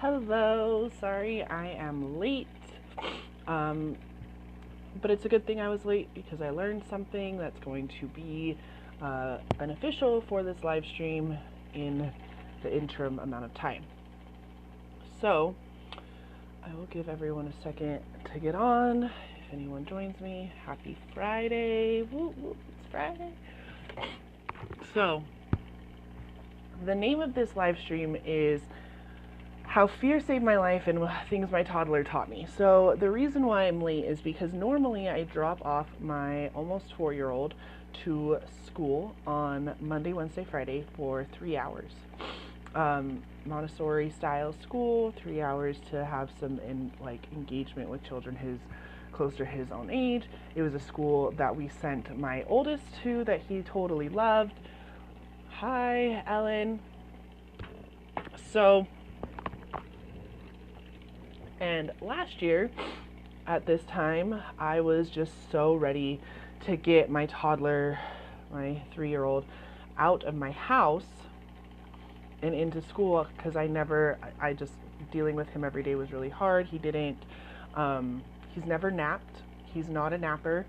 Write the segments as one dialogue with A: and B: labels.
A: Hello, sorry I am late. Um, but it's a good thing I was late because I learned something that's going to be beneficial for this live stream in the interim amount of time. So, I will give everyone a second to get on. If anyone joins me, happy Friday. Woo, woo, it's Friday. So, the name of this live stream is How Fear Saved My Life and Things My Toddler Taught Me. So the reason why I'm late is because normally I drop off my almost 4-year-old to school on Monday, Wednesday, Friday for 3 hours. Montessori style school, 3 hours to have some engagement with children close to his own age. It was a school that we sent my oldest to that he totally loved. Hi, Ellen. And last year, at this time, I was just so ready to get my toddler, my 3-year-old, out of my house and into school because I just, dealing with him every day was really hard. He's never napped. He's not a napper.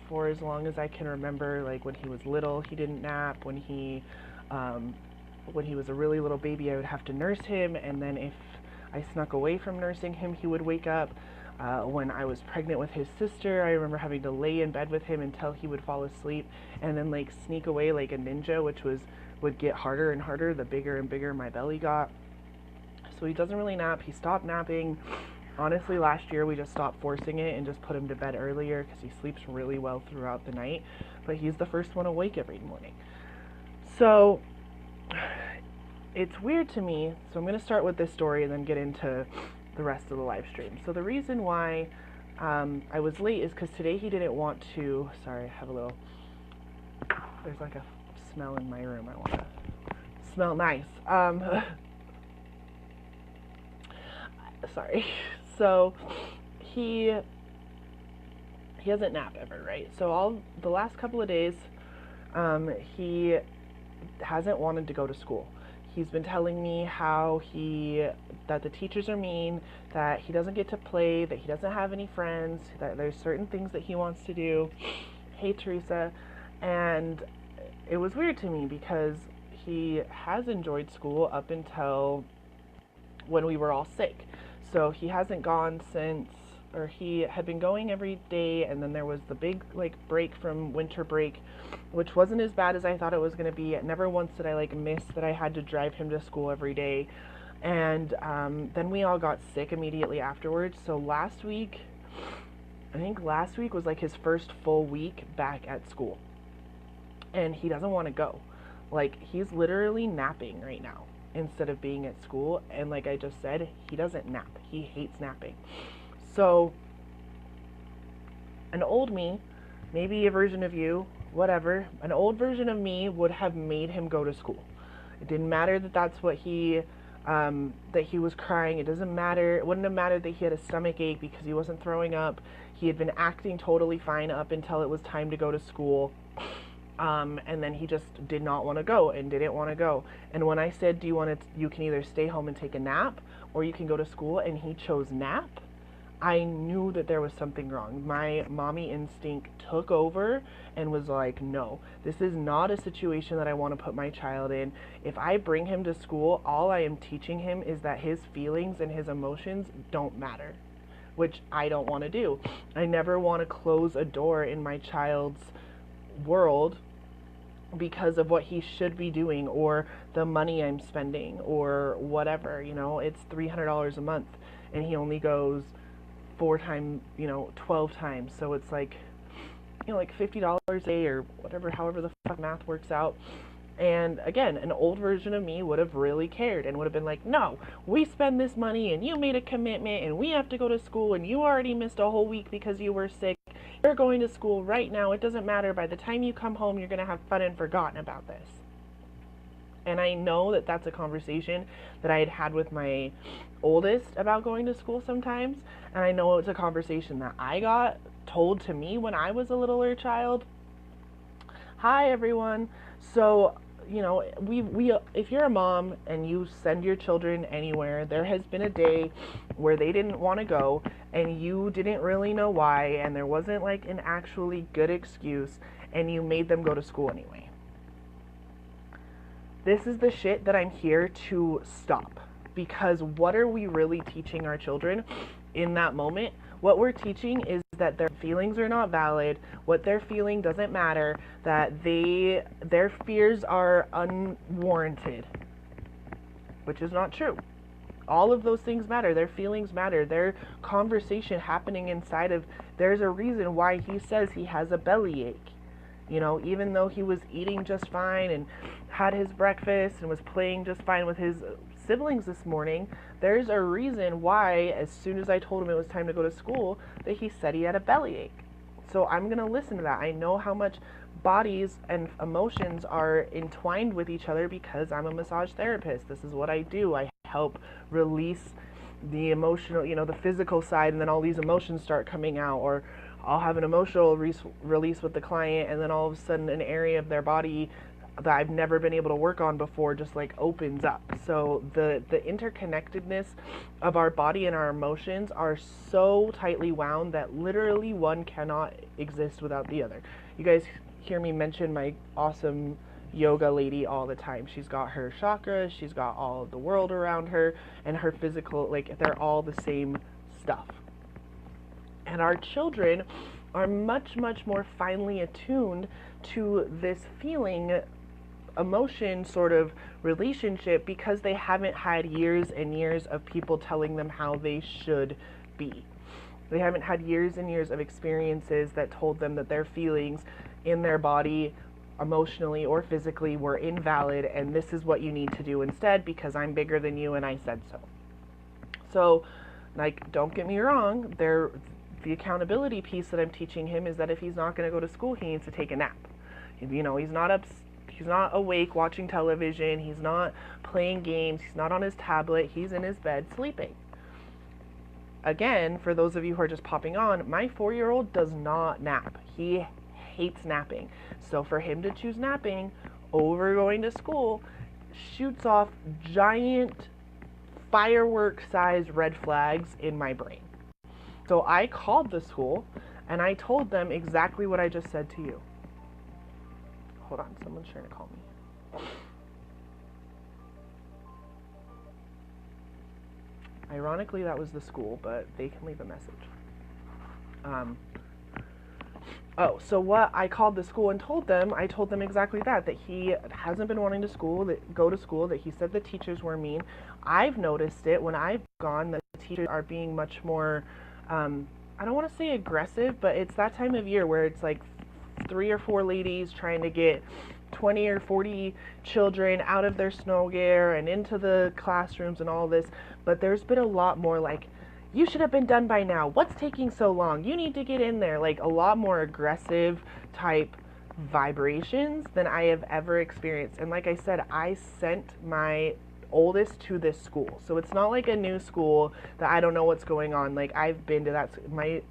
A: For as long as I can remember, like when he was little, he didn't nap. When he was a really little baby, I would have to nurse him, and then if I snuck away from nursing him, he would wake up. When I was pregnant with his sister, I remember having to lay in bed with him until he would fall asleep and then sneak away like a ninja, which would get harder and harder the bigger and bigger my belly got. So he doesn't really nap. He stopped napping. Honestly, last year we just stopped forcing it and just put him to bed earlier because he sleeps really well throughout the night, but he's the first one awake every morning. So it's weird to me, so I'm going to start with this story and then get into the rest of the live stream. So the reason why I was late is because today he didn't want to, sorry, I have there's like a smell in my room. I want to smell nice. Sorry. So he doesn't nap ever, right? So the last couple of days, he hasn't wanted to go to school. He's been telling me that the teachers are mean, that he doesn't get to play, that he doesn't have any friends, that there's certain things that he wants to do. Hey, Teresa. And it was weird to me because he has enjoyed school up until when we were all sick. So he hasn't gone or he had been going every day, and then there was the big break from winter break, which wasn't as bad as I thought it was going to be. Never once did I miss that I had to drive him to school every day. And then we all got sick immediately afterwards. So I think last week was his first full week back at school, and he doesn't want to go. He's literally napping right now instead of being at school. And like I just said, he doesn't nap. He hates napping. So an old me, maybe a version of you, whatever, an old version of me would have made him go to school. It didn't matter that's what that he was crying. It doesn't matter. It wouldn't have mattered that he had a stomach ache because he wasn't throwing up. He had been acting totally fine up until it was time to go to school. And then he just did not want to go and didn't want to go. And when I said, you can either stay home and take a nap or you can go to school, and he chose nap, I knew that there was something wrong. My mommy instinct took over and was like, no, this is not a situation that I want to put my child in. If I bring him to school, all I am teaching him is that his feelings and his emotions don't matter, which I don't want to do. I never want to close a door in my child's world because of what he should be doing or the money I'm spending or whatever. It's $300 a month and he only goes 4 times, 12 times. So it's $50 a day or whatever, however the fuck math works out. And again, an old version of me would have really cared and would have been like, no, we spend this money and you made a commitment and we have to go to school and you already missed a whole week because you were sick. You're going to school right now. It doesn't matter. By the time you come home, you're going to have fun and forgotten about this. And I know that that's a conversation that I had had with my oldest about going to school sometimes. And I know it's a conversation that I got told to me when I was a littler child. Hi, everyone. So you know, we if you're a mom and you send your children anywhere, there has been a day where they didn't want to go and you didn't really know why, and there wasn't like an actually good excuse, and you made them go to school anyway. This is the shit that I'm here to stop, because what are we really teaching our children in that moment? What we're teaching is that their feelings are not valid, what they're feeling doesn't matter, that their fears are unwarranted, which is not true. All of those things matter. Their feelings matter. Their conversation happening inside of, there's a reason why he says he has a bellyache. You know, even though he was eating just fine and had his breakfast and was playing just fine with his siblings this morning, there's a reason why, as soon as I told him it was time to go to school, that he said he had a bellyache. So I'm going to listen to that. I know how much bodies and emotions are entwined with each other because I'm a massage therapist. This is what I do. I help release the emotional, you know, the physical side, and then all these emotions start coming out. Or I'll have an emotional release with the client, and then all of a sudden an area of their body that I've never been able to work on before just like opens up. So the interconnectedness of our body and our emotions are so tightly wound that literally one cannot exist without the other. You guys hear me mention my awesome yoga lady all the time. She's got her chakras, she's got all of the world around her, and her physical, like, they're all the same stuff. And our children are much, much more finely attuned to this feeling, emotion sort of relationship, because they haven't had years and years of people telling them how they should be. They haven't had years and years of experiences that told them that their feelings in their body, emotionally or physically, were invalid, and this is what you need to do instead because I'm bigger than you and I said so. So, like, don't get me wrong, the accountability piece that I'm teaching him is that if he's not going to go to school, he needs to take a nap. You know, he's not awake watching television, he's not playing games, he's not on his tablet, he's in his bed sleeping. Again, for those of you who are just popping on, my 4-year-old does not nap. He hates napping. So for him to choose napping over going to school shoots off giant firework-sized red flags in my brain. So I called the school and I told them exactly what I just said to you. Hold on, someone's trying to call me. Ironically, that was the school, but they can leave a message. So what I called the school and told them exactly that he hasn't been wanting to go to school, that he said the teachers were mean. I've noticed it when I've gone that the teachers are being much more, I don't want to say aggressive, but it's that time of year where it's like 3 or 4 ladies trying to get 20 or 40 children out of their snow gear and into the classrooms and all this. But there's been a lot more like, you should have been done by now. What's taking so long? You need to get in there. Like a lot more aggressive type vibrations than I have ever experienced. And like I said, I sent my oldest to this school. So it's not like a new school that I don't know what's going on. Like I've been to that. My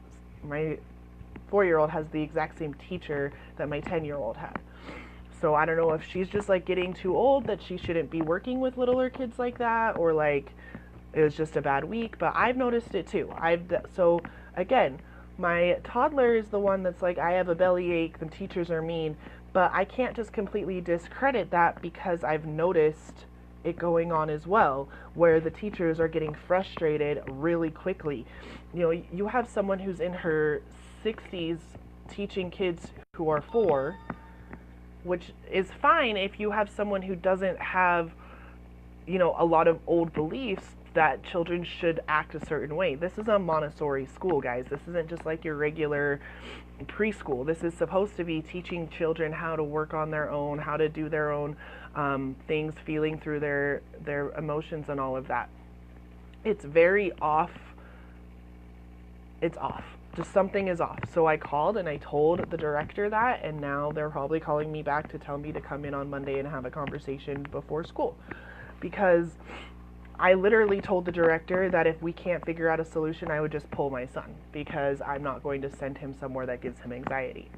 A: 4-year-old has the exact same teacher that my 10-year-old had. So I don't know if she's just like getting too old that she shouldn't be working with littler kids like that, or like it was just a bad week, but I've noticed it too. So again, my toddler is the one that's like, I have a bellyache, the teachers are mean, but I can't just completely discredit that because I've noticed it going on as well, where the teachers are getting frustrated really quickly. You know, you have someone who's in her 60s teaching kids who are 4, which is fine if you have someone who doesn't have, you know, a lot of old beliefs that children should act a certain way. This is a Montessori school, guys. This isn't just like your regular preschool. This is supposed to be teaching children how to work on their own, how to do their own things, feeling through their emotions and all of that. It's very off. It's off. Just something is off. So I called and I told the director that, and now they're probably calling me back to tell me to come in on Monday and have a conversation before school. Because I literally told the director that if we can't figure out a solution, I would just pull my son, because I'm not going to send him somewhere that gives him anxiety.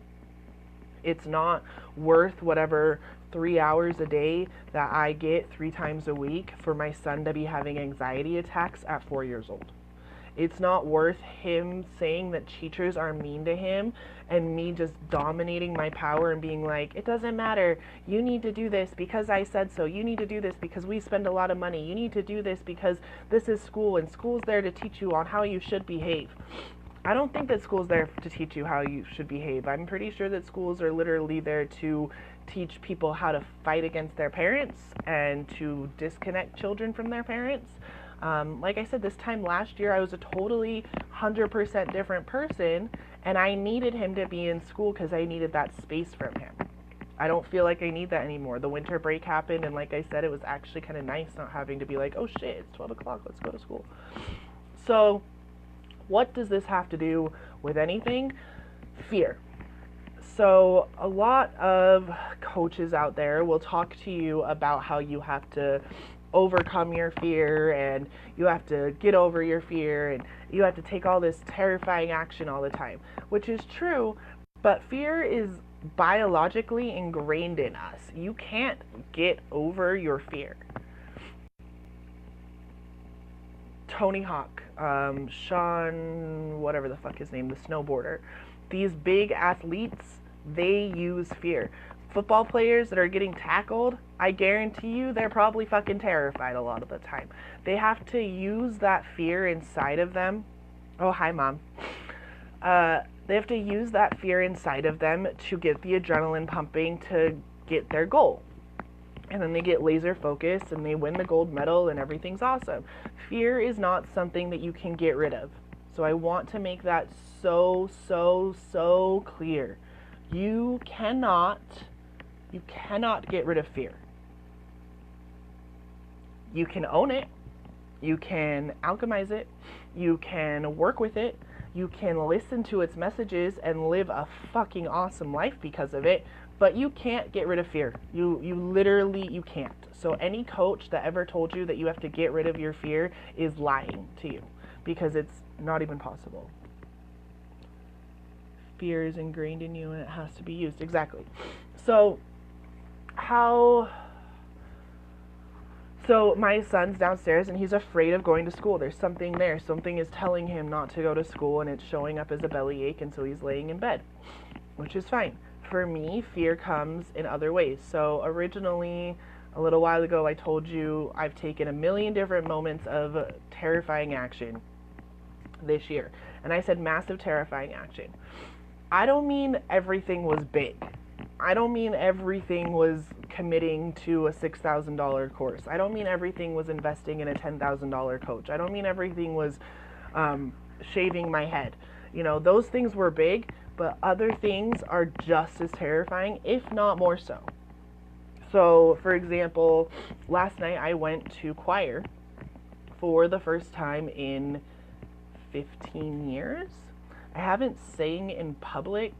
A: It's not worth whatever 3 hours a day that I get 3 times a week for my son to be having anxiety attacks at 4 years old. It's not worth him saying that teachers are mean to him and me just dominating my power and being like, it doesn't matter. You need to do this because I said so. You need to do this because we spend a lot of money. You need to do this because this is school and school's there to teach you on how you should behave. I don't think that school's there to teach you how you should behave. I'm pretty sure that schools are literally there to teach people how to fight against their parents and to disconnect children from their parents. Like I said, this time last year, I was a totally 100% different person, and I needed him to be in school because I needed that space from him. I don't feel like I need that anymore. The winter break happened, and like I said, it was actually kind of nice not having to be like, oh shit, it's 12 o'clock, let's go to school. So, what does this have to do with anything? Fear. So, a lot of coaches out there will talk to you about how you have to overcome your fear and you have to get over your fear and you have to take all this terrifying action all the time, which is true, but fear is biologically ingrained in us. You can't get over your fear. Tony Hawk, Sean, whatever the fuck his name, the snowboarder, these big athletes, they use fear. Football players that are getting tackled, I guarantee you they're probably fucking terrified a lot of the time. They have to use that fear inside of them. Oh, hi, Mom. They have to use that fear inside of them to get the adrenaline pumping to get their goal. And then they get laser focused and they win the gold medal and everything's awesome. Fear is not something that you can get rid of. So I want to make that so clear. You cannot get rid of fear. You can own it. You can alchemize it. You can work with it. You can listen to its messages and live a fucking awesome life because of it. But you can't get rid of fear. You literally can't. So any coach that ever told you that you have to get rid of your fear is lying to you because it's not even possible. Fear is ingrained in you and it has to be used. Exactly. So my son's downstairs and he's afraid of going to school. There's something there. Something is telling him not to go to school and it's showing up as a bellyache, and so he's laying in bed, which is fine. For me, fear comes in other ways. So originally, a little while ago, I told you I've taken a million different moments of terrifying action this year. And I said massive terrifying action. I don't mean everything was big. I don't mean everything was committing to a $6,000 course. I don't mean everything was investing in a $10,000 coach. I don't mean everything was shaving my head. You know, those things were big, but other things are just as terrifying, if not more so. So, for example, last night I went to choir for the first time in 15 years. I haven't sang in public.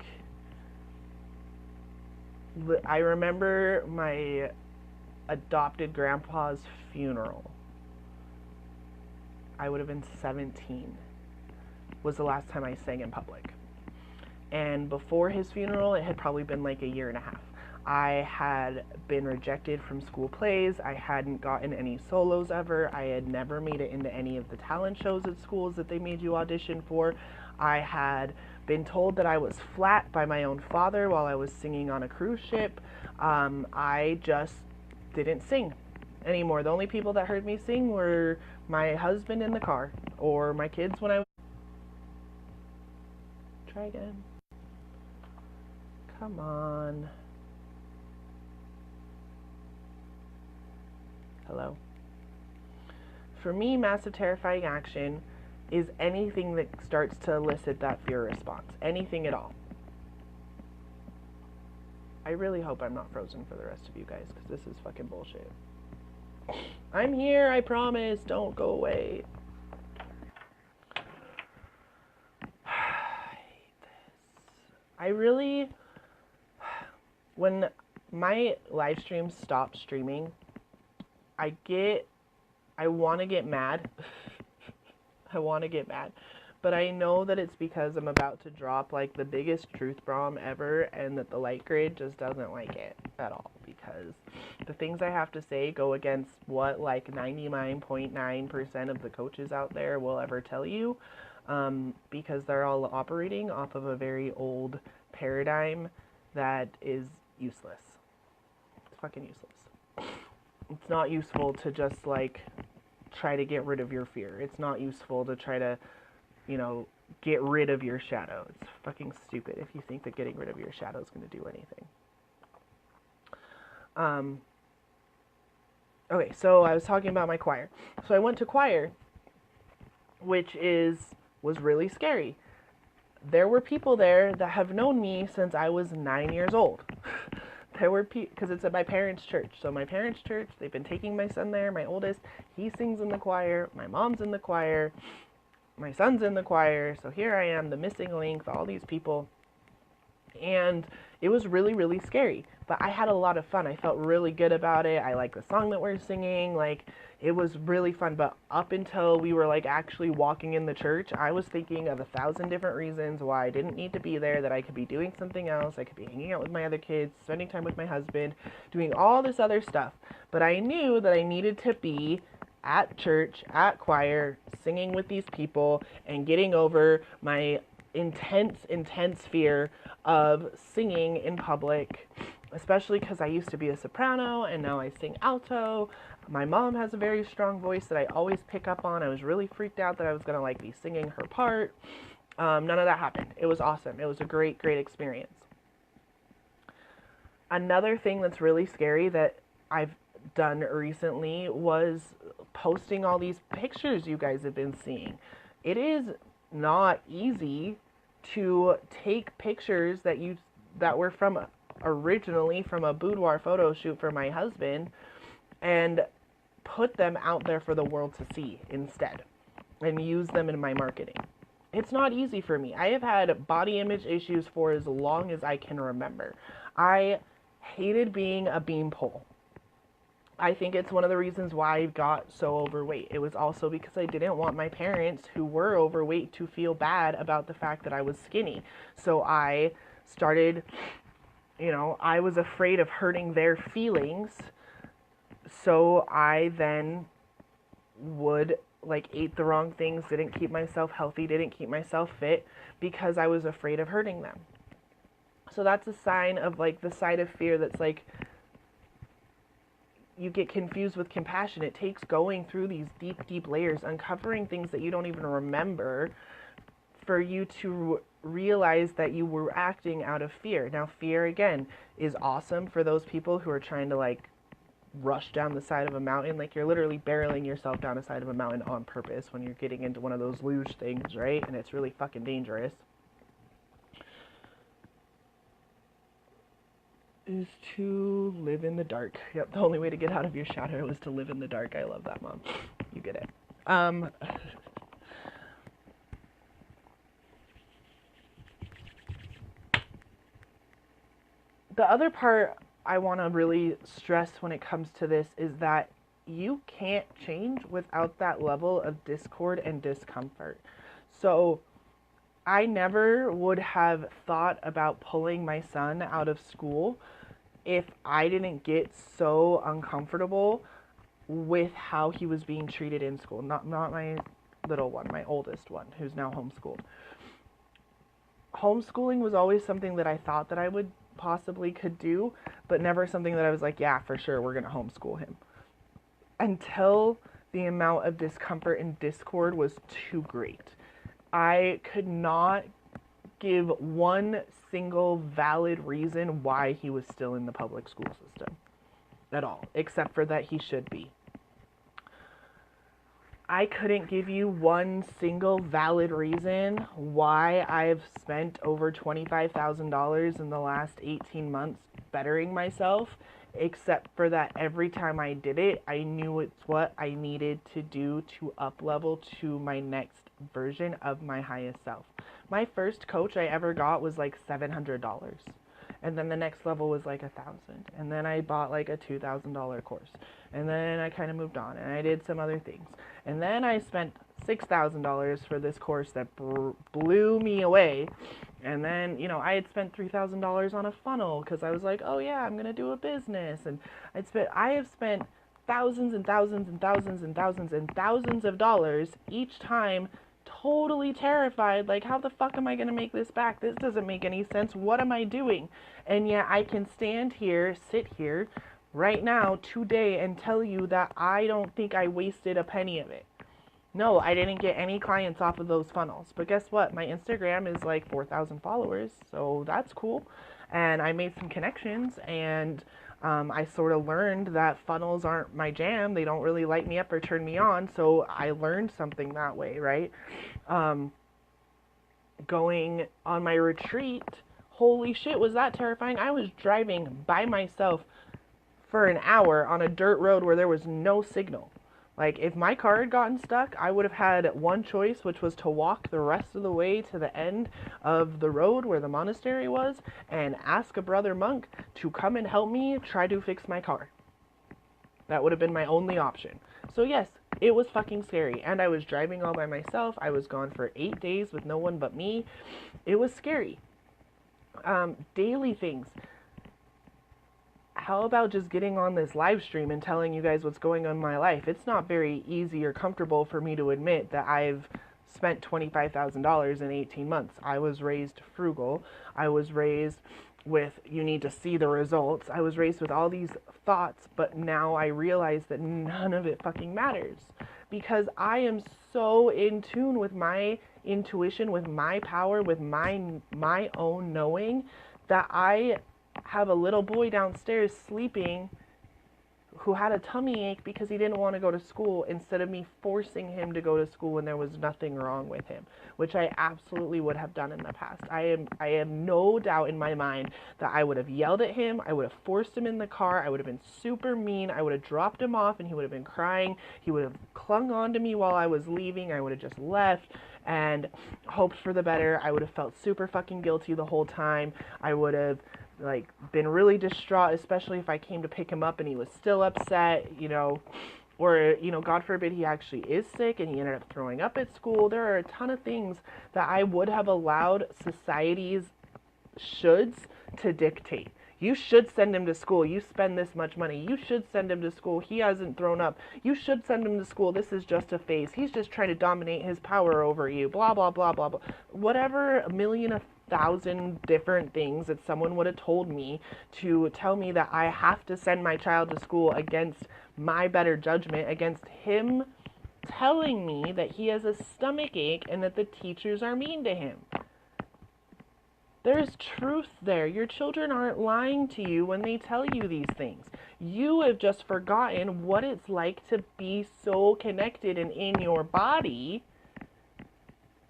A: I remember my adopted grandpa's funeral. I would have been 17. Was the last time I sang in public. And before his funeral, it had probably been like a year and a half. I had been rejected from school plays. I hadn't gotten any solos ever. I had never made it into any of the talent shows at schools that they made you audition for. I had been told that I was flat by my own father while I was singing on a cruise ship. I just didn't sing anymore. The only people that heard me sing were my husband in the car or my kids when I was... Try again. Come on. Hello? For me, massive terrifying action is anything that starts to elicit that fear response. Anything at all. I really hope I'm not frozen for the rest of you guys, because this is fucking bullshit. I'm here, I promise. Don't go away. I hate this. I really... When my live streams stop streaming, I want to get mad. I want to get mad. but I know that it's because I'm about to drop like the biggest truth bomb ever, and that the light grid just doesn't like it at all, because the things I have to say go against what like 99.9% of the coaches out there will ever tell you, because they're all operating off of a very old paradigm that is useless. It's fucking useless. It's not useful to just like try to get rid of your fear. It's not useful to try to, get rid of your shadow. It's fucking stupid if you think that getting rid of your shadow is going to do anything. Okay, so I was talking about my choir. So I went to choir, which was really scary. There were people there that have known me since I was 9 years old. There were because it's at my parents' church. So my parents' church, they've been taking my son there, my oldest. He sings in the choir. My mom's in the choir. My son's in the choir. So here I am, the missing link, all these people. And it was really, really scary. But I had a lot of fun. I felt really good about it. I like the song that we're singing. Like, it was really fun. But up until we were like actually walking in the church, I was thinking of 1,000 different reasons why I didn't need to be there, that I could be doing something else. I could be hanging out with my other kids, spending time with my husband, doing all this other stuff. But I knew that I needed to be at church, at choir, singing with these people, and getting over my intense fear of singing in public, especially because I used to be a soprano and now I sing alto. My mom has a very strong voice that I always pick up on. I was really freaked out that I was going to like be singing her part. None of that happened. It was awesome. It was a great experience. Another thing that's really scary that I've done recently was posting all these pictures you guys have been seeing. It is not easy to take pictures that were originally from a boudoir photo shoot for my husband and put them out there for the world to see instead and use them in my marketing. It's not easy for me. I have had body image issues for as long as I can remember. I hated being a beanpole. I think it's one of the reasons why I got so overweight. It was also because I didn't want my parents who were overweight to feel bad about the fact that I was skinny. So I started, I was afraid of hurting their feelings. So I then would eat the wrong things, didn't keep myself healthy, didn't keep myself fit because I was afraid of hurting them. So that's a sign of the side of fear that's you get confused with compassion. It takes going through these deep layers, uncovering things that you don't even remember for you to realize that you were acting out of fear. Now, fear, again, is awesome for those people who are trying to rush down the side of a mountain. You're literally barreling yourself down the side of a mountain on purpose when you're getting into one of those luge things, right? And it's really fucking dangerous. Is to live in the dark. Yep, the only way to get out of your shadow is to live in the dark. I love that, Mom. You get it. The other part I want to really stress when it comes to this is that you can't change without that level of discord and discomfort. So I never would have thought about pulling my son out of school if I didn't get so uncomfortable with how he was being treated in school. Not my little one, my oldest one, who's now homeschooled. Homeschooling was always something that I thought that I would possibly could do, but never something that I was like, yeah, for sure, we're going to homeschool him. Until the amount of discomfort and discord was too great. I could not give one single valid reason why he was still in the public school system at all, except for that he should be. I couldn't give you one single valid reason why I've spent over $25,000 in the last 18 months bettering myself, except for that every time I did it, I knew it's what I needed to do to up-level to my next version of my highest self. My first coach I ever got was $700. And then the next level was like 1,000. And then I bought like a $2,000 course. And then I kind of moved on and I did some other things. And then I spent $6,000 for this course that blew me away. And then, I had spent $3,000 on a funnel because I was like, oh yeah, I'm going to do a business. And I have spent thousands and thousands and thousands and thousands and thousands of dollars each time, totally terrified, like, how the fuck am I going to make this back? This doesn't make any sense. What am I doing? And yet I can sit here right now today and tell you that I don't think I wasted a penny of it. No, I didn't get any clients off of those funnels. But guess what? My Instagram is like 4,000 followers, so that's cool. And I made some connections, and I sort of learned that funnels aren't my jam. They don't really light me up or turn me on, so I learned something that way, right? Going on my retreat, holy shit, was that terrifying. I was driving by myself for an hour on a dirt road where there was no signal. Like, if my car had gotten stuck, I would have had one choice, which was to walk the rest of the way to the end of the road where the monastery was and ask a brother monk to come and help me try to fix my car. That would have been my only option. So yes, it was fucking scary. And I was driving all by myself. I was gone for 8 days with no one but me. It was scary. Daily things. How about just getting on this live stream and telling you guys what's going on in my life? It's not very easy or comfortable for me to admit that I've spent $25,000 in 18 months. I was raised frugal. I was raised with, you need to see the results. I was raised with all these thoughts, but now I realize that none of it fucking matters because I am so in tune with my intuition, with my power, with my own knowing that I have a little boy downstairs sleeping who had a tummy ache because he didn't want to go to school instead of me forcing him to go to school when there was nothing wrong with him, which I absolutely would have done in the past. I have no doubt in my mind that I would have yelled at him, I would have forced him in the car, I would have been super mean, I would have dropped him off and he would have been crying, he would have clung on to me while I was leaving, I would have just left and hoped for the better. I would have felt super fucking guilty the whole time. I would have been really distraught, especially if I came to pick him up and he was still upset, or, God forbid he actually is sick and he ended up throwing up at school. There are a ton of things that I would have allowed society's shoulds to dictate. You should send him to school. You spend this much money. You should send him to school. He hasn't thrown up. You should send him to school. This is just a phase. He's just trying to dominate his power over you. Blah, blah, blah, blah, blah. Whatever, a million, 1,000 different things that someone would have told me to tell me that I have to send my child to school against my better judgment, against him telling me that he has a stomach ache and that the teachers are mean to him. There's truth there. Your children aren't lying to you when they tell you these things. You have just forgotten what it's like to be so connected and in your body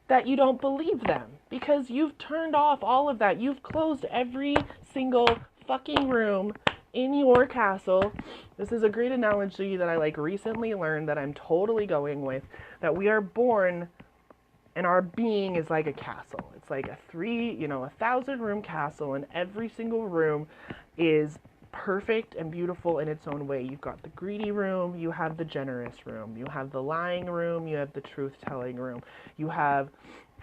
A: that you don't believe them because you've turned off all of that. You've closed every single fucking room in your castle. This is a great analogy that I recently learned that I'm totally going with, that we are born and our being is like a castle. It's like a 1,000 room castle, and every single room is perfect and beautiful in its own way. You've got the greedy room, you have the generous room, you have the lying room, you have the truth-telling room, you have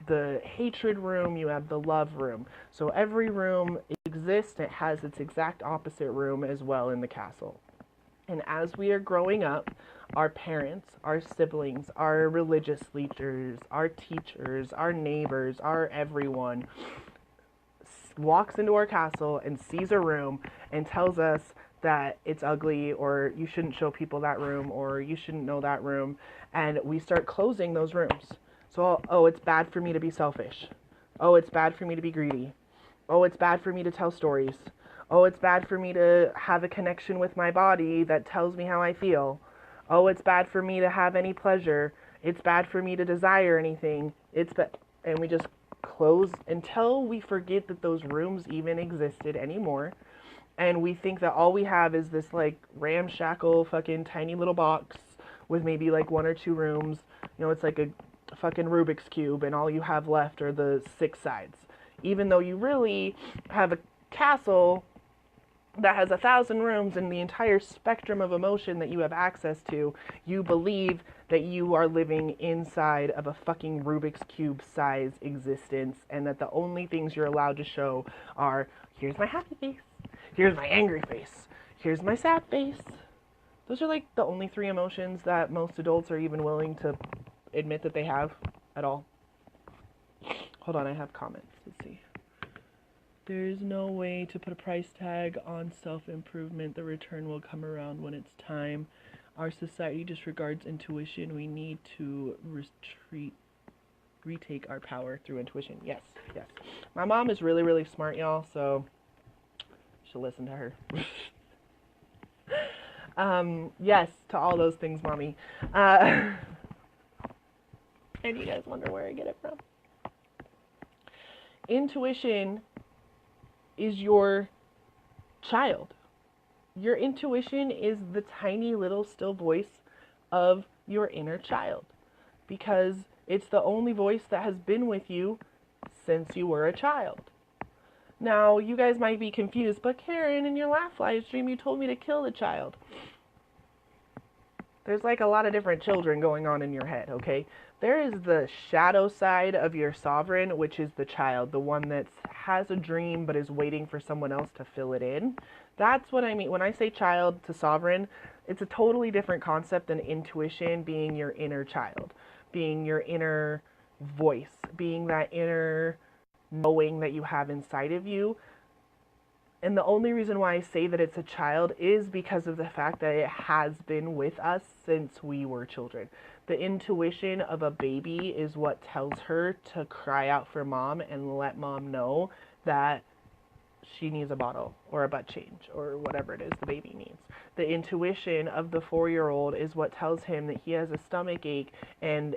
A: the hatred room, you have the love room. So every room exists, it has its exact opposite room as well in the castle. And as we are growing up, our parents, our siblings, our religious leaders, our teachers, our neighbors, our everyone walks into our castle and sees a room and tells us that it's ugly, or you shouldn't show people that room, or you shouldn't know that room, and we start closing those rooms. So, it's bad for me to be selfish. Oh, it's bad for me to be greedy. Oh, it's bad for me to tell stories. Oh, it's bad for me to have a connection with my body that tells me how I feel. Oh, it's bad for me to have any pleasure. It's bad for me to desire anything. And we just close until we forget that those rooms even existed anymore. And we think that all we have is this ramshackle fucking tiny little box with maybe 1 or 2 rooms. It's like a fucking Rubik's Cube, and all you have left are the 6 sides. Even though you really have a castle that has 1,000 rooms and the entire spectrum of emotion that you have access to, you believe that you are living inside of a fucking Rubik's Cube size existence, and that the only things you're allowed to show are, here's my happy face, here's my angry face, here's my sad face. Those are like the only 3 emotions that most adults are even willing to admit that they have at all. Hold on, I have comments. Let's see. There's no way to put a price tag on self-improvement. The return will come around when it's time. Our society disregards intuition. We need to retake our power through intuition. Yes, yes. My mom is really, really smart, y'all, so you should listen to her. Yes, to all those things, mommy. And you guys wonder where I get it from. Intuition is your child. Your intuition is the tiny little still voice of your inner child, because it's the only voice that has been with you since you were a child. Now, you guys might be confused, but Karen, in your last live stream, you told me to kill the child. There's like a lot of different children going on in your head, okay? There is the shadow side of your sovereign, which is the child, the one that has a dream but is waiting for someone else to fill it in. That's what I mean. When I say child to sovereign, it's a totally different concept than intuition being your inner child, being your inner voice, being that inner knowing that you have inside of you. And the only reason why I say that it's a child is because of the fact that it has been with us since we were children. The intuition of a baby is what tells her to cry out for mom and let mom know that she needs a bottle or a butt change or whatever it is the baby needs. The intuition of the 4-year-old is what tells him that he has a stomach ache and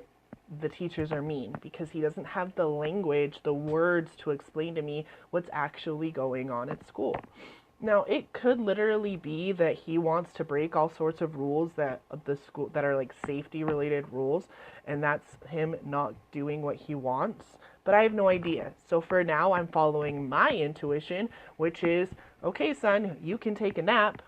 A: the teachers are mean, because he doesn't have the language, the words to explain to me what's actually going on at school. Now, it could literally be that he wants to break all sorts of rules that the school that are like safety related rules, and that's him not doing what he wants, but I have no idea. So for now, I'm following my intuition, which is, okay, son, you can take a nap,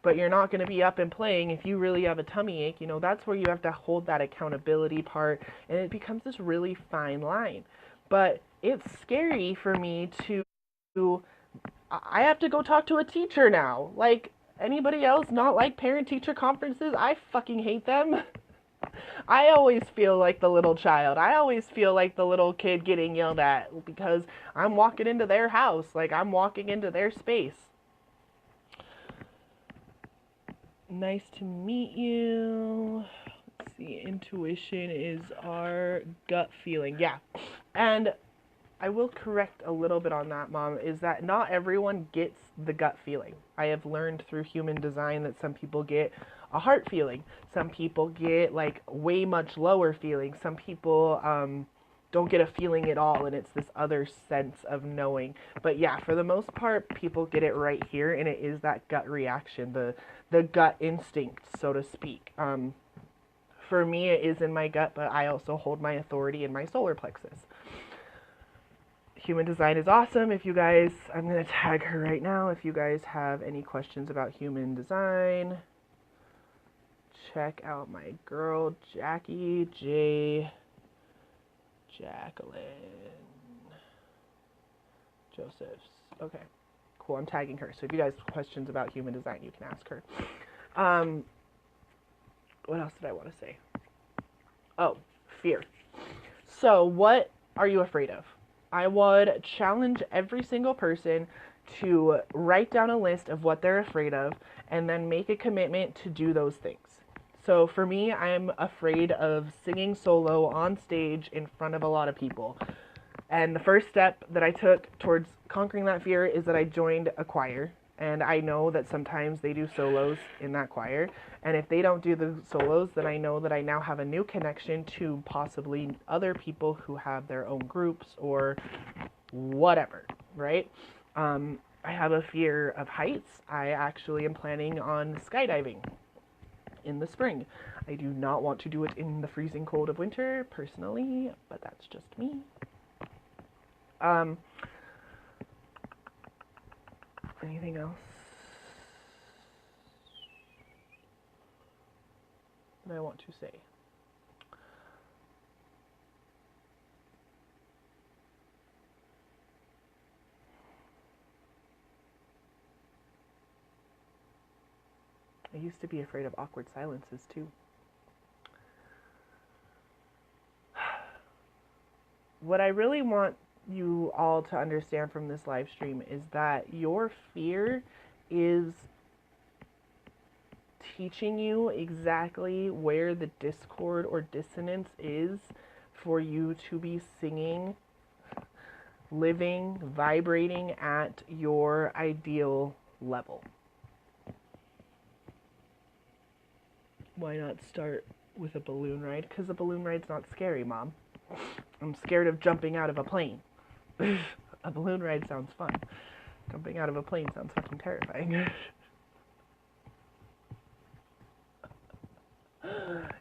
A: but you're not going to be up and playing if you really have a tummy ache. You know, that's where you have to hold that accountability part, and it becomes this really fine line. But it's scary for me I have to go talk to a teacher now. Like, anybody else not like parent-teacher conferences? I fucking hate them. I always feel like the little child. I always feel like the little kid getting yelled at because I'm walking into their house, like I'm walking into their space. Nice to meet you. Let's see, intuition is our gut feeling. Yeah. And I will correct a little bit on that, Mom, is that not everyone gets the gut feeling. I have learned through human design that some people get a heart feeling. Some people get like way much lower feeling. Some people don't get a feeling at all, and it's this other sense of knowing. But yeah, for the most part, people get it right here, and it is that gut reaction, the gut instinct, so to speak. For me, it is in my gut, but I also hold my authority in my solar plexus. Human design is awesome. If you guys, I'm going to tag her right now. If you guys have any questions about human design, check out my girl, Jackie J. Jacqueline Josephs. Okay, cool. I'm tagging her. So if you guys have questions about human design, you can ask her. What else did I want to say? Oh, fear. So what are you afraid of? I would challenge every single person to write down a list of what they're afraid of and then make a commitment to do those things. So for me, I'm afraid of singing solo on stage in front of a lot of people. And the first step that I took towards conquering that fear is that I joined a choir. And I know that sometimes they do solos in that choir. And if they don't do the solos, then I know that I now have a new connection to possibly other people who have their own groups or whatever, right? I have a fear of heights. I actually am planning on skydiving in the spring. I do not want to do it in the freezing cold of winter, personally, but that's just me. Anything else that I want to say? I used to be afraid of awkward silences too. What I really want you all to understand from this live stream is that your fear is teaching you exactly where the discord or dissonance is for you to be singing, living, vibrating at your ideal level. Why not start with a balloon ride? Because a balloon ride's not scary, Mom. I'm scared of jumping out of a plane. A balloon ride sounds fun. Jumping out of a plane sounds fucking terrifying.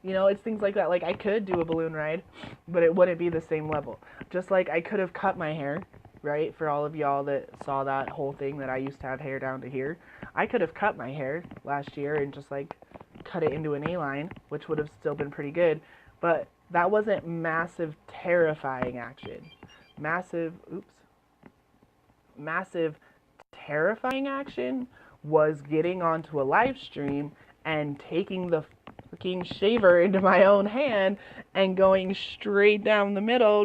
A: You know, it's things like that. Like, I could do a balloon ride, but it wouldn't be the same level. Just like I could have cut my hair, right? For all of y'all that saw that whole thing that I used to have hair down to here. I could have cut my hair last year and just like cut it into an A-line, which would have still been pretty good. But that wasn't massive, terrifying action. Massive, terrifying action was getting onto a live stream and taking the fucking shaver into my own hand and going straight down the middle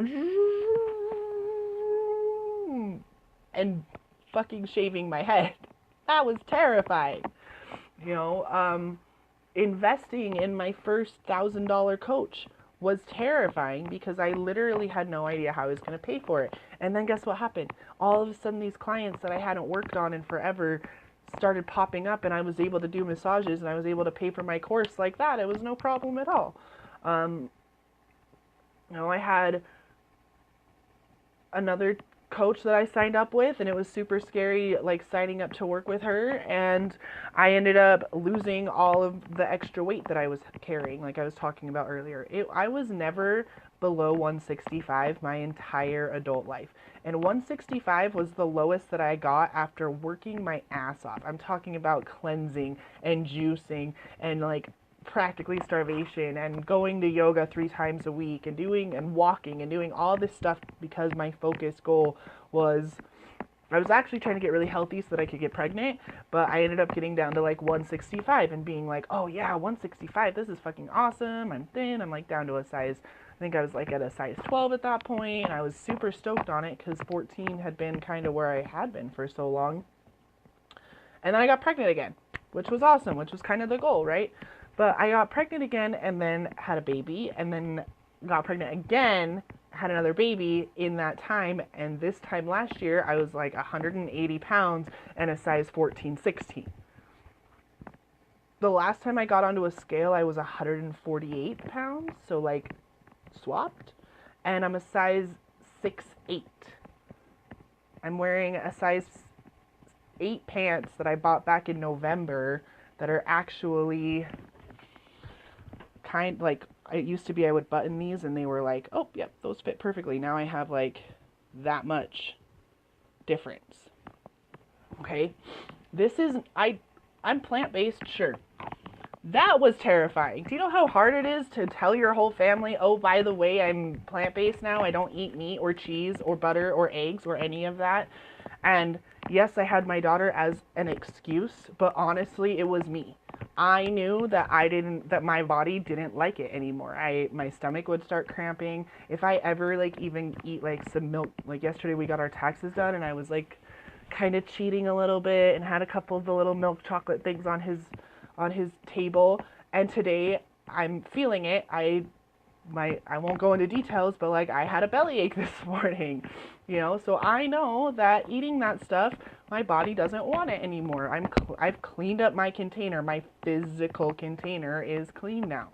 A: and fucking shaving my head. That was terrifying. You know, investing in my first $1,000 coach was terrifying because I literally had no idea how I was going to pay for it. And then guess what happened? All of a sudden these clients that I hadn't worked on in forever started popping up, and I was able to do massages and I was able to pay for my course like that. It was no problem at all. You know, I had another coach that I signed up with, and it was super scary, like signing up to work with her, and I ended up losing all of the extra weight that I was carrying, like I was talking about earlier. I was never below 165 my entire adult life, and 165 was the lowest that I got after working my ass off. I'm talking about cleansing and juicing and like practically starvation and going to yoga 3 times a week and doing and walking and doing all this stuff because my focus goal was, I was actually trying to get really healthy so that I could get pregnant, but I ended up getting down to like 165 and being like, oh yeah, 165, this is fucking awesome. I'm thin. I'm like down to a size, I think I was like at a size 12 at that point, and I was super stoked on it because 14 had been kind of where I had been for so long. And then I got pregnant again, which was awesome, which was kind of the goal, right? But I got pregnant again and then had a baby, and then got pregnant again, had another baby in that time, and this time last year I was like 180 pounds and a size 14, 16. The last time I got onto a scale I was 148 pounds, so like swapped, and I'm a size 6'8". I'm wearing a size 8 pants that I bought back in November that are actually kind, like, it used to be I would button these and they were like, oh, yep, those fit perfectly. Now I have like that much difference. Okay, this is, I'm plant-based, sure. That was terrifying. Do you know how hard it is to tell your whole family, oh, by the way, I'm plant-based now. I don't eat meat or cheese or butter or eggs or any of that. And yes, I had my daughter as an excuse, but honestly, it was me. I knew that that my body didn't like it anymore. My stomach would start cramping. If I ever like even eat like some milk, like yesterday we got our taxes done and I was like kind of cheating a little bit and had a couple of the little milk chocolate things on his table, and today I'm feeling it. I won't go into details, but like I had a bellyache this morning, you know, so I know that eating that stuff, my body doesn't want it anymore. I've cleaned up my container. My physical container is clean now.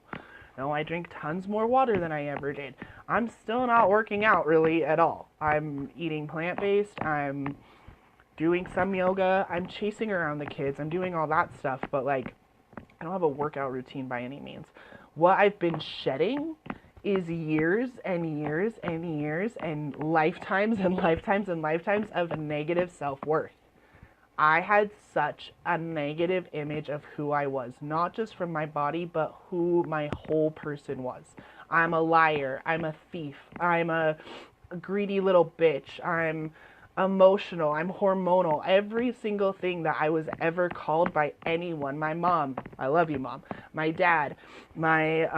A: No, I drink tons more water than I ever did. I'm still not working out really at all. I'm eating plant-based. I'm doing some yoga. I'm chasing around the kids. I'm doing all that stuff, but like I don't have a workout routine by any means. What I've been shedding is years and years and years and lifetimes and lifetimes and lifetimes of negative self-worth. I had such a negative image of who I was, not just from my body, but who my whole person was. I'm a liar. I'm a thief. I'm a greedy little bitch. I'm emotional. I'm hormonal. Every single thing that I was ever called by anyone. My mom. I love you, Mom. My dad. My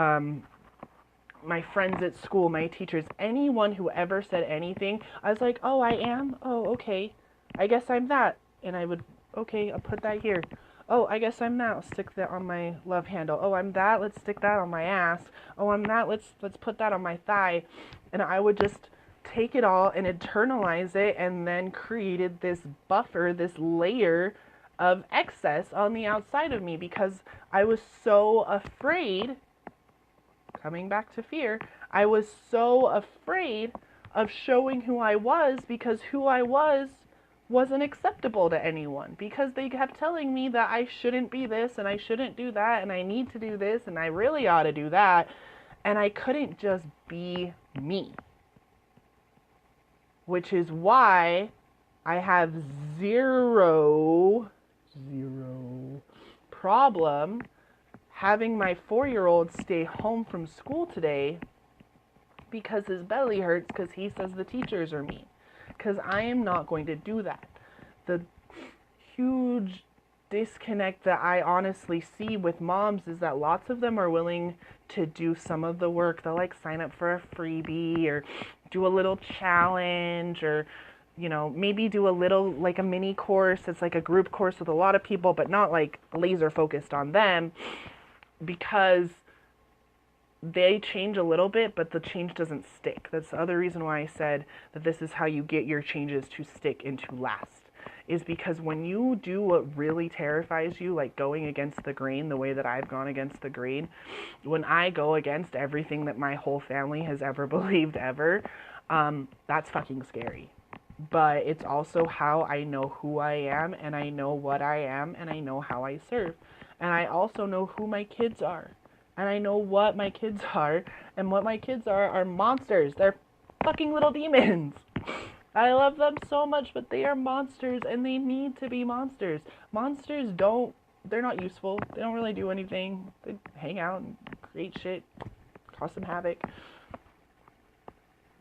A: friends at school, my teachers, anyone who ever said anything, I was like, oh, I am? Oh, okay. I guess I'm that. And I would, okay, I'll put that here. Oh, I guess I'm that. I'll stick that on my love handle. Oh, I'm that. Let's stick that on my ass. Oh, I'm that. Let's put that on my thigh. And I would just take it all and internalize it, and then created this buffer, this layer of excess on the outside of me, because I was so afraid. Coming back to fear, I was so afraid of showing who I was, because who I was wasn't acceptable to anyone, because they kept telling me that I shouldn't be this and I shouldn't do that and I need to do this and I really ought to do that, and I couldn't just be me. Which is why I have zero problem having my 4-year-old stay home from school today because his belly hurts because he says the teachers are mean. Because I am not going to do that. The huge disconnect that I honestly see with moms is that lots of them are willing to do some of the work. They'll like sign up for a freebie or do a little challenge, or maybe do a little, like a mini course. It's like a group course with a lot of people, but not like laser focused on them, because they change a little bit, but the change doesn't stick. That's the other reason why I said that this is how you get your changes to stick and to last, is because when you do what really terrifies you, like going against the grain, the way that I've gone against the grain, when I go against everything that my whole family has ever believed ever, that's fucking scary. But it's also how I know who I am, and I know what I am, and I know how I serve. And I also know who my kids are. And I know what my kids are, and what my kids are monsters. They're fucking little demons. I love them so much, but they are monsters, and they need to be monsters. Monsters they're not useful. They don't really do anything. They hang out and create shit, cause some havoc.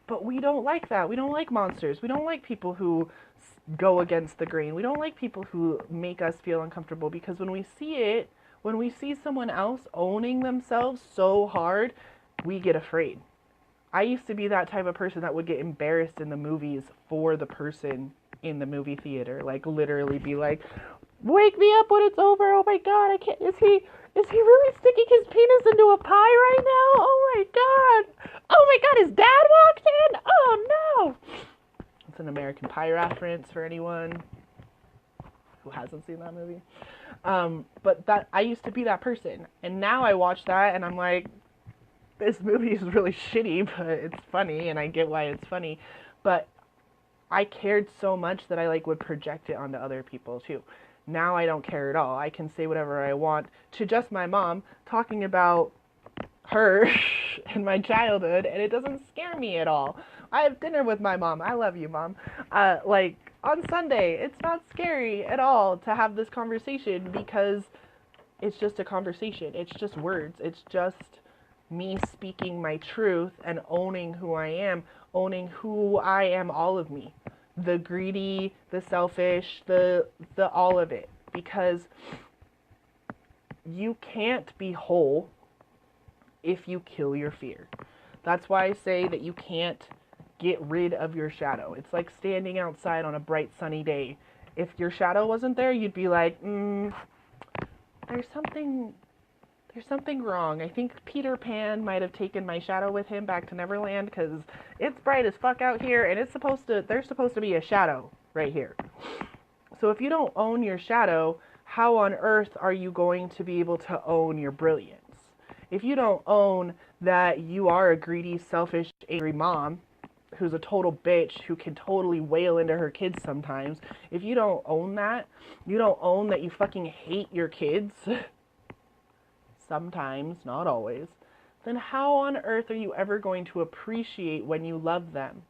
A: But we don't like that. We don't like monsters. We don't like people who go against the grain. We don't like people who make us feel uncomfortable, because when we see someone else owning themselves so hard, we get afraid. I used to be that type of person that would get embarrassed in the movies for the person in the movie theater. Like, literally be like, wake me up when it's over. Oh my God, I can't. Is he really sticking his penis into a pie right now? Oh my God. Oh my God, his dad walked in? Oh no. It's an American Pie reference for anyone who hasn't seen that movie. But that, I used to be that person, and now I watch that and I'm like, this movie is really shitty, but it's funny, and I get why it's funny. But I cared so much that I would project it onto other people too. Now I don't care at all. I can say whatever I want to just my mom, talking about her and my childhood, and it doesn't scare me at all. I have dinner with my mom. I love you, Mom. On Sunday, it's not scary at all to have this conversation, because it's just a conversation. It's just words. It's just me speaking my truth and owning who I am, all of me. The greedy, the selfish, the all of it. Because you can't be whole if you kill your fear. That's why I say that you can't get rid of your shadow. It's like standing outside on a bright sunny day. If your shadow wasn't there, you'd be like, there's something wrong. I think Peter Pan might have taken my shadow with him back to Neverland, because it's bright as fuck out here, and there's supposed to be a shadow right here. So if you don't own your shadow, how on earth are you going to be able to own your brilliance? If you don't own that you are a greedy, selfish, angry mom who's a total bitch who can totally wail into her kids sometimes, if you don't own that, you don't own that you fucking hate your kids, sometimes, not always, then how on earth are you ever going to appreciate when you love them?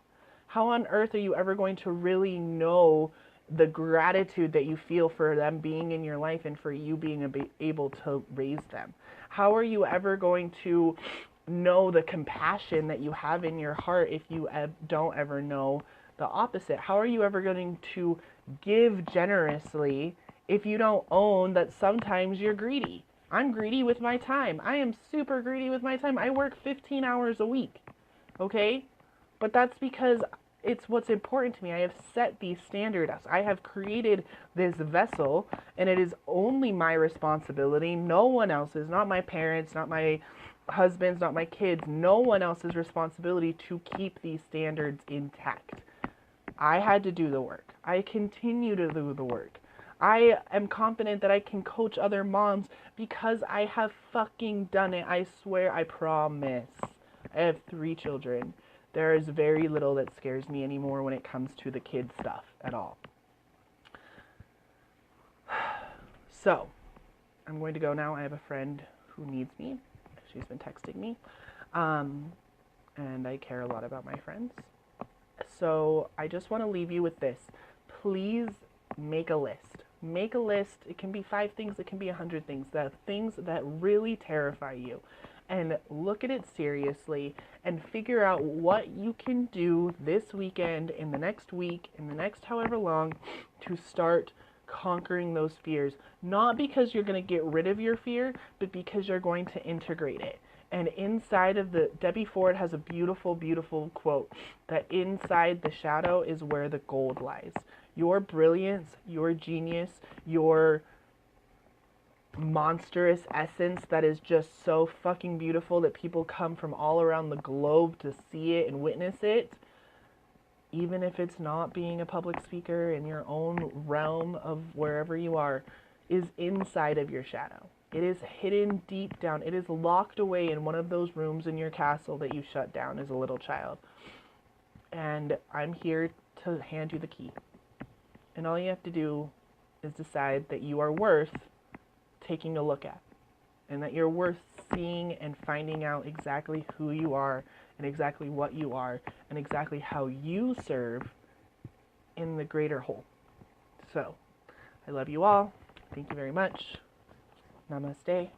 A: How on earth are you ever going to really know the gratitude that you feel for them being in your life and for you being able to raise them? How are you ever going to know the compassion that you have in your heart if you don't ever know the opposite? How are you ever going to give generously if you don't own that sometimes you're greedy? I'm greedy with my time. I am super greedy with my time. I work 15 hours a week, okay? But that's because it's what's important to me. I have set these standards. I have created this vessel, and it is only my responsibility. No one else's, not my parents, not my husband's, not my kids. No one else's responsibility to keep these standards intact. I had to do the work. I continue to do the work. I am confident that I can coach other moms because I have fucking done it. I swear, I promise. I have 3 children. There is very little that scares me anymore when it comes to the kid stuff at all. So, I'm going to go now. I have a friend who needs me. She's been texting me. And I care a lot about my friends. So, I just want to leave you with this. Please make a list. Make a list. It can be 5 things. It can be 100 things. The things that really terrify you. And look at it seriously and figure out what you can do this weekend, in the next week, in the next however long, to start conquering those fears. Not because you're going to get rid of your fear, but because you're going to integrate it. And inside of Debbie Ford has a beautiful, beautiful quote that inside the shadow is where the gold lies. Your brilliance, your genius, your monstrous essence that is just so fucking beautiful that people come from all around the globe to see it and witness it, even if it's not being a public speaker in your own realm of wherever you are, is inside of your shadow. It is hidden deep down. It is locked away in one of those rooms in your castle that you shut down as a little child. And I'm here to hand you the key. And all you have to do is decide that you are worth taking a look at, and that you're worth seeing and finding out exactly who you are and exactly what you are and exactly how you serve in the greater whole. So, I love you all. Thank you very much. Namaste.